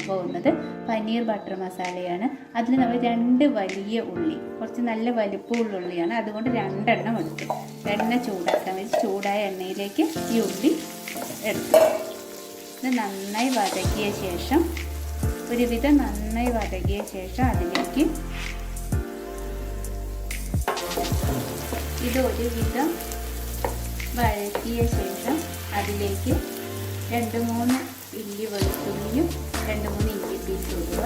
പോകുന്നത് പനീർ ബട്ടർ മസാലയാണ്. അതിൽ നമ്മൾ 2 വലിയ ഉള്ളി, കുറച്ച് നല്ല വലിപ്പമുള്ള ഉള്ളിയാണ്, അതുകൊണ്ട് 2 എണ്ണം എടുത്തു. എണ്ണ ചൂടാക്കാൻ വെച്ച് ചൂടായ എണ്ണയിലേക്ക് ഈ ഉള്ളി എടുത്തു. ഇത് നന്നായി വതക്കിയ ശേഷം അതിലേക്ക് ഇത് ഒരുവിധം വഴറ്റിയ ശേഷം അതിലേക്ക് 2-3 ഇല്ലി വെളുത്തുള്ളിയും 2-3 ഇഞ്ചി പീസ് ഇടുക.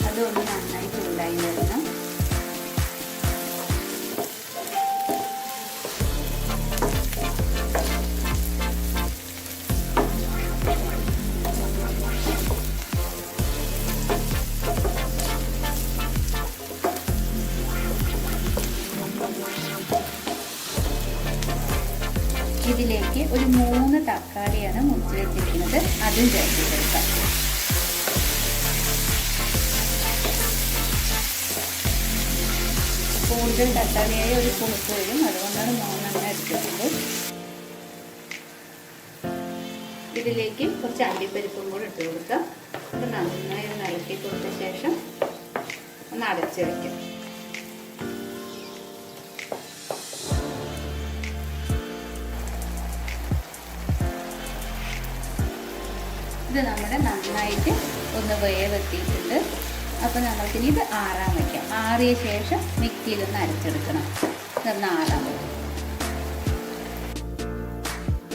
അതൊന്ന് നന്നായി ചൂടായി വരണം. ഇതിലേക്ക് ഒരു 3 തക്കാളിയാണ് മുറിച്ച് വെച്ചിരിക്കുന്നത്, അതും ചേർത്ത് കൊടുക്കാം. കൂടുതൽ തക്കാളിയായി ഒരു പുളിപ്പ് വരും, അതുകൊണ്ടാണ് 3 എടുക്കുന്നത്. ഇതിലേക്ക് കുറച്ച് അണ്ടിപ്പരിപ്പും കൂടെ ഇട്ട് കൊടുക്കാം. ഇത് നന്നായി ഒന്ന് ഇളക്കി കൊടുത്ത ശേഷം ഒന്ന് അടച്ച് വയ്ക്കാം. ഇത് നമ്മുടെ നന്നായിട്ട് ഒന്ന് വേവെത്തിയിട്ടുണ്ട്. അപ്പോൾ നമുക്കിനി ഇത് ആറാൻ വയ്ക്കാം. ആറിയ ശേഷം മിക്സിയിലൊന്ന് അരച്ചെടുക്കണം. ഇതൊന്ന് ആറാൻ വയ്ക്കാം.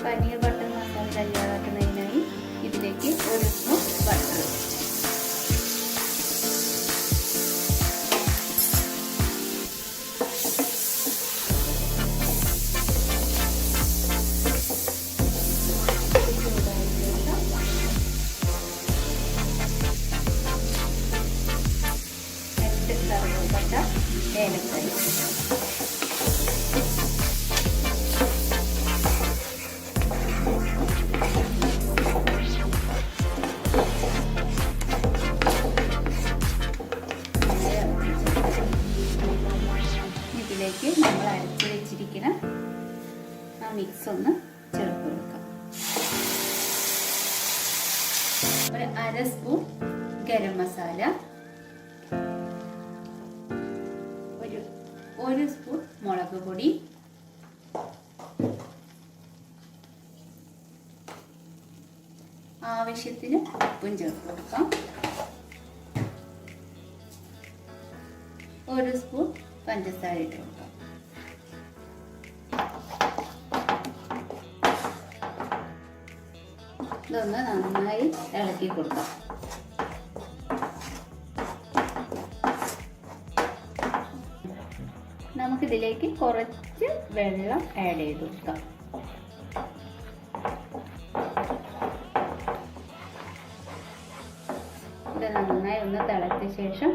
പനീർ ബട്ടർ മസാല തയ്യാറാക്കുന്നതിനായി ഇതിലേക്ക് 1 സ്പൂൺ ബട്ടർ, ഏലക്കായ, ഇതിലേക്ക് നമ്മൾ അരച്ച് വെച്ചിരിക്കുന്ന ആ മിക്സ് ഒന്ന് ചേർത്ത് കൊടുക്കാം. ഒരു 1/2 സ്പൂൺ ഗരം മസാല, 1 സ്പൂൺ മുളക് പൊടി, ആവശ്യത്തിന് ഉപ്പും ചേർത്ത് കൊടുക്കാം. 1 സ്പൂൺ പഞ്ചസാര ഇട്ട് കൊടുക്കാം. ഇതൊന്ന് നന്നായി ഇളക്കി കൊടുക്കാം. നമുക്കിതിലേക്ക് കുറച്ച് വെള്ളം ആഡ് ചെയ്ത് കൊടുക്കാം. ഇത് നന്നായി ഒന്ന് തിളച്ച ശേഷം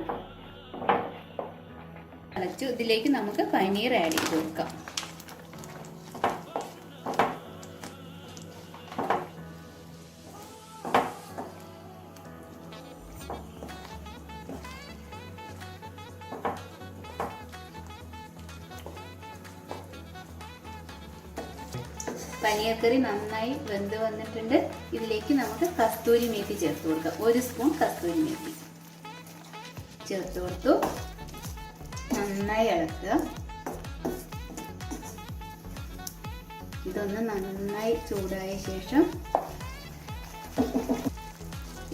ഇതിലേക്ക് നമുക്ക് പനീർ ആഡ് ചെയ്ത് കൊടുക്കാം. പനീർ കറി നന്നായി വെന്ത് വന്നിട്ടുണ്ട്. ഇതിലേക്ക് നമുക്ക് കസ്തൂരി മേത്തി ചേർത്ത് കൊടുക്കാം. 1 സ്പൂൺ കസ്തൂരി മേത്തി ചേർത്ത് കൊടുത്തു. നന്നായി ഇളക്കുക. ഇതൊന്ന് നന്നായി ചൂടായ ശേഷം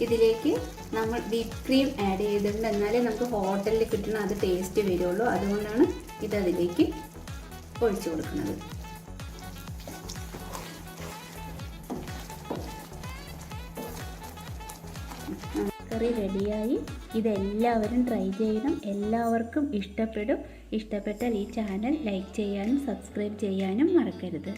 ഇതിലേക്ക് നമ്മൾ വിപ്പ് ക്രീം ആഡ് ചെയ്തിട്ടുണ്ട്. എന്നാലേ നമുക്ക് ഹോട്ടലിൽ കിട്ടുന്ന അത് ടേസ്റ്റ് വരുള്ളൂ. അതുകൊണ്ടാണ് ഇതതിലേക്ക് ഒഴിച്ചു കൊടുക്കുന്നത്. കറി റെഡിയായി. ഇതെല്ലാവരും ട്രൈ ചെയ്യണം. എല്ലാവർക്കും ഇഷ്ടപ്പെടും. ഇഷ്ടപ്പെട്ടാൽ ഈ ചാനൽ ലൈക്ക് ചെയ്യാനും സബ്സ്ക്രൈബ് ചെയ്യാനും മറക്കരുത്.